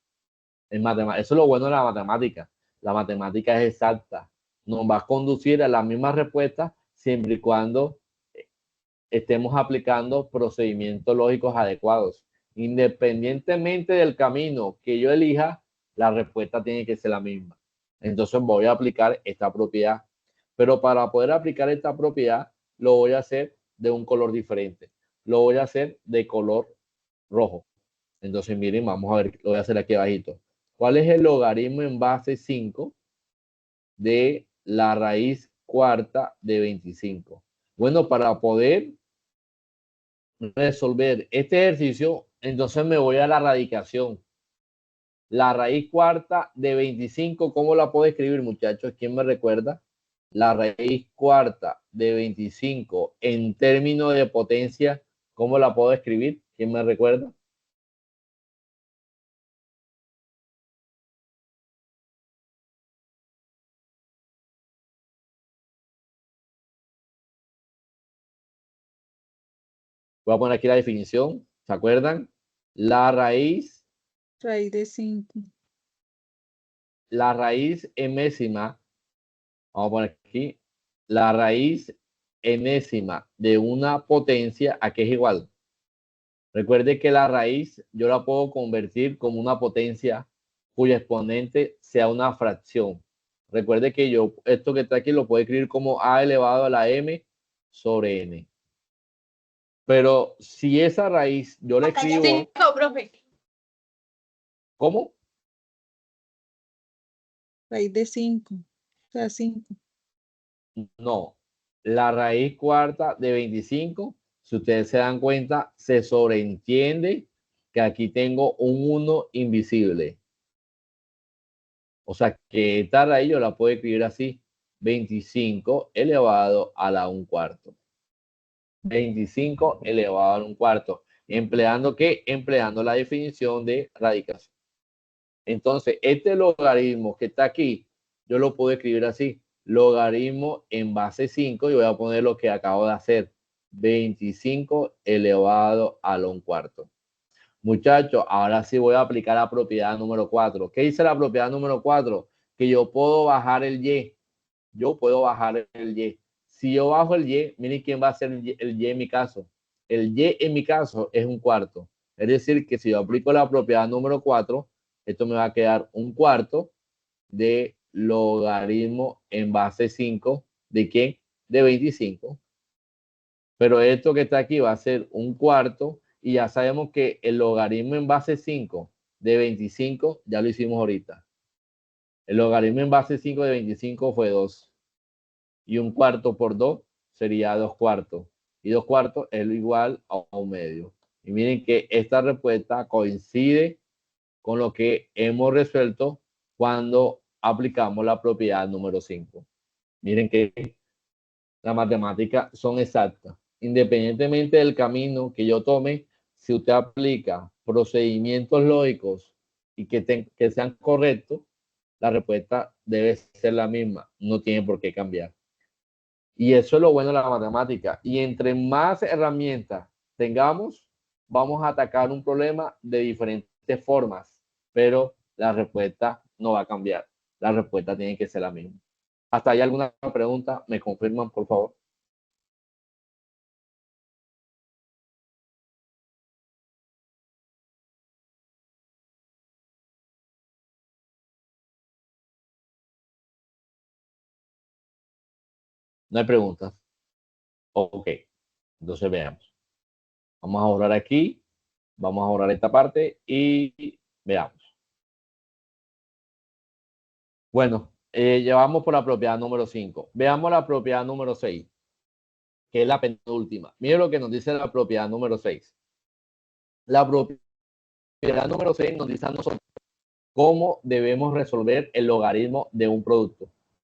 En matemática, eso es lo bueno de la matemática. La matemática es exacta. Nos va a conducir a la misma respuesta siempre y cuando estemos aplicando procedimientos lógicos adecuados. Independientemente del camino que yo elija, la respuesta tiene que ser la misma. Entonces voy a aplicar esta propiedad. Pero para poder aplicar esta propiedad, lo voy a hacer de un color diferente. Lo voy a hacer de color rojo. Entonces, miren, vamos a ver, lo voy a hacer aquí abajito. ¿Cuál es el logaritmo en base 5 de la raíz cuarta de 25? Bueno, para poder resolver este ejercicio, entonces me voy a la radicación. La raíz cuarta de 25, ¿cómo la puedo escribir, muchachos? ¿Quién me recuerda? La raíz cuarta de 25 en términos de potencia, ¿cómo la puedo escribir? ¿Quién me recuerda? Voy a poner aquí la definición. ¿Se acuerdan? La raíz de 5. la raíz enésima, vamos a poner aquí, la raíz enésima de una potencia, ¿a qué es igual? Recuerde que la raíz yo la puedo convertir como una potencia cuyo exponente sea una fracción. Recuerde que yo esto que está aquí lo puedo escribir como a elevado a la m sobre n. Pero si esa raíz yo la escribo... profe. ¿Cómo? Raíz de 5. O sea, 5. No, la raíz cuarta de 25, si ustedes se dan cuenta, se sobreentiende que aquí tengo un 1 invisible. O sea, que esta raíz yo la puedo escribir así, 25 elevado a la 1/4. 25 elevado a la 1/4. ¿Empleando qué? Empleando la definición de radicación. Entonces, este logaritmo que está aquí, yo lo puedo escribir así. Logaritmo en base 5, y voy a poner lo que acabo de hacer. 25 elevado a la 1/4. Muchachos, ahora sí voy a aplicar la propiedad número 4. ¿Qué dice la propiedad número 4? Que yo puedo bajar el y. yo puedo bajar el y. Si yo bajo el y, miren quién va a ser el y en mi caso. El y en mi caso es un cuarto. Es decir, que si yo aplico la propiedad número 4, esto me va a quedar un cuarto de logaritmo en base 5. ¿De qué? De 25. Pero esto que está aquí va a ser un cuarto y ya sabemos que el logaritmo en base 5 de 25 ya lo hicimos ahorita. El logaritmo en base 5 de 25 fue 2. Y un cuarto por 2 sería 2 cuartos. Y 2 cuartos es lo igual a un medio. Y miren que esta respuesta coincide con lo que hemos resuelto cuando aplicamos la propiedad número 5. Miren que las matemáticas son exactas. Independientemente del camino que yo tome, si usted aplica procedimientos lógicos y que sean correctos, la respuesta debe ser la misma. No tiene por qué cambiar. Y eso es lo bueno de la matemática. Y entre más herramientas tengamos, vamos a atacar un problema de diferentes formas, pero la respuesta no va a cambiar. La respuesta tiene que ser la misma. ¿Hasta ahí alguna pregunta? ¿Me confirman, por favor? No hay preguntas. Ok, entonces veamos. Vamos a borrar aquí, vamos a borrar esta parte y veamos. Bueno, llevamos por la propiedad número 5. Veamos la propiedad número 6, que es la penúltima. Miren lo que nos dice la propiedad número 6. La propiedad número 6 nos dice a nosotros cómo debemos resolver el logaritmo de un producto.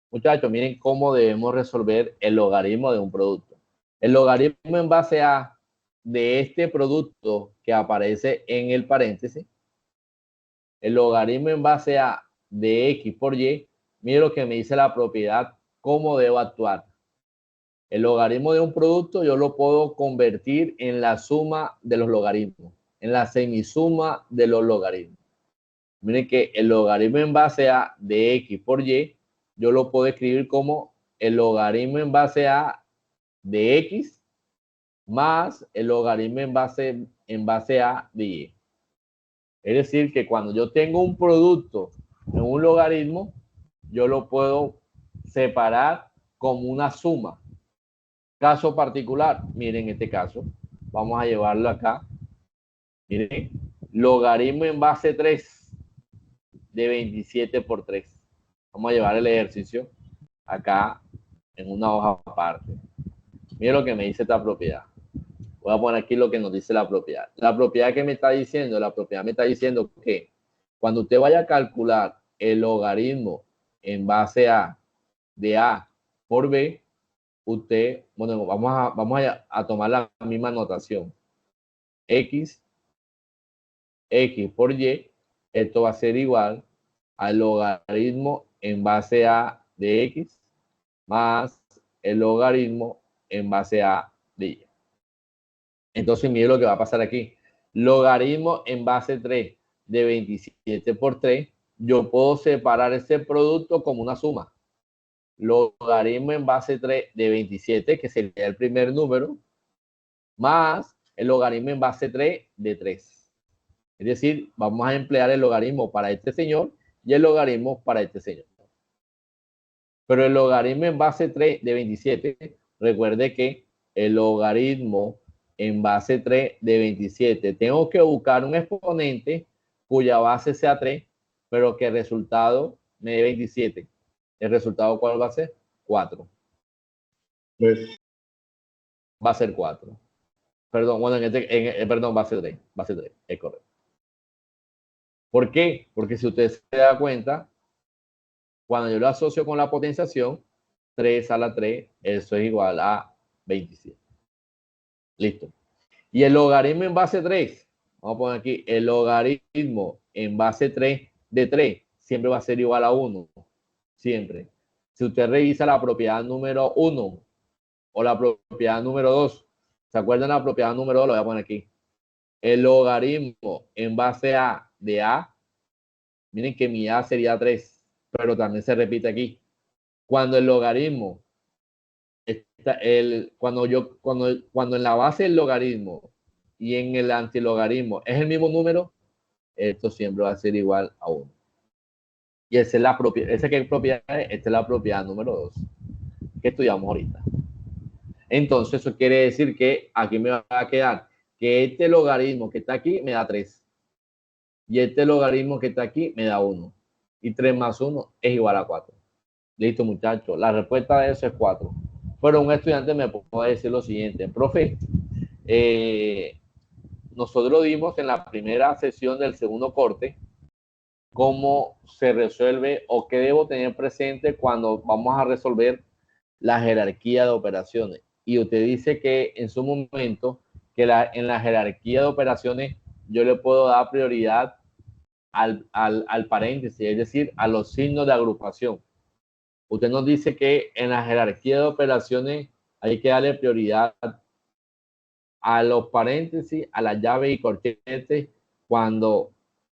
Muchachos, miren cómo debemos resolver el logaritmo de un producto. El logaritmo en base a de este producto que aparece en el paréntesis, el logaritmo en base a de x por y, miren lo que me dice la propiedad, cómo debo actuar. El logaritmo de un producto yo lo puedo convertir en la suma de los logaritmos, en la semisuma de los logaritmos. Miren que el logaritmo en base a de x por y, yo lo puedo escribir como el logaritmo en base a de x más el logaritmo en base a de y. Es decir, que cuando yo tengo un producto en un logaritmo, yo lo puedo separar como una suma. Caso particular, miren este caso, vamos a llevarlo acá. Miren, logaritmo en base 3 de 27 por 3. Vamos a llevar el ejercicio acá en una hoja aparte. Miren lo que me dice esta propiedad. Voy a poner aquí lo que nos dice la propiedad. La propiedad que me está diciendo, la propiedad me está diciendo que cuando usted vaya a calcular el logaritmo en base a de A por B, usted, bueno, vamos a tomar la misma notación. X por Y, esto va a ser igual al logaritmo en base a de X más el logaritmo en base a de Y. Entonces, mire lo que va a pasar aquí. Logaritmo en base 3 de 27 por 3, yo puedo separar ese producto como una suma. Logaritmo en base 3 de 27, que sería el primer número, más el logaritmo en base 3 de 3. Es decir, vamos a emplear el logaritmo para este señor y el logaritmo para este señor. Pero el logaritmo en base 3 de 27, recuerde que el logaritmo en base 3 de 27, tengo que buscar un exponente cuya base sea 3, pero que el resultado me dé 27. ¿El resultado cuál va a ser? 4. Pues, Va a ser 4. Perdón, bueno, perdón, va a ser 3. Va a ser 3, es correcto. ¿Por qué? Porque si usted se da cuenta, cuando yo lo asocio con la potenciación, 3 a la 3, eso es igual a 27. Listo. Y el logaritmo en base 3, vamos a poner aquí, el logaritmo en base 3 de 3 siempre va a ser igual a 1. Siempre. Si usted revisa la propiedad número 1 o la propiedad número 2, ¿se acuerdan la propiedad número 2? Lo voy a poner aquí. El logaritmo en base a de A, miren que mi A sería 3, pero también se repite aquí. Cuando el logaritmo está cuando en la base del logaritmo y en el antilogaritmo es el mismo número, esto siempre va a ser igual a 1. Y esa es la propiedad, esta es la propiedad número 2 que estudiamos ahorita. Entonces, eso quiere decir que aquí me va a quedar que este logaritmo que está aquí me da 3. Y este logaritmo que está aquí me da 1. Y 3 más 1 es igual a 4. Listo, muchachos. La respuesta de eso es 4. Pero un estudiante me puede decir lo siguiente: profe, nosotros vimos en la primera sesión del segundo corte cómo se resuelve o qué debo tener presente cuando vamos a resolver la jerarquía de operaciones. Y usted dice que en su momento, que en la jerarquía de operaciones yo le puedo dar prioridad al paréntesis, es decir, a los signos de agrupación. Usted nos dice que en la jerarquía de operaciones hay que darle prioridad a los paréntesis, a las llaves y corchetes cuando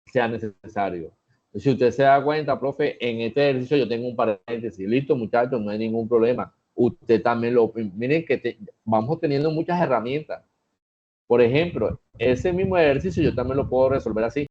sea necesario. Si usted se da cuenta, profe, en este ejercicio yo tengo un paréntesis. Listo, muchachos, no hay ningún problema. Usted también miren que vamos teniendo muchas herramientas. Por ejemplo, ese mismo ejercicio yo también lo puedo resolver así.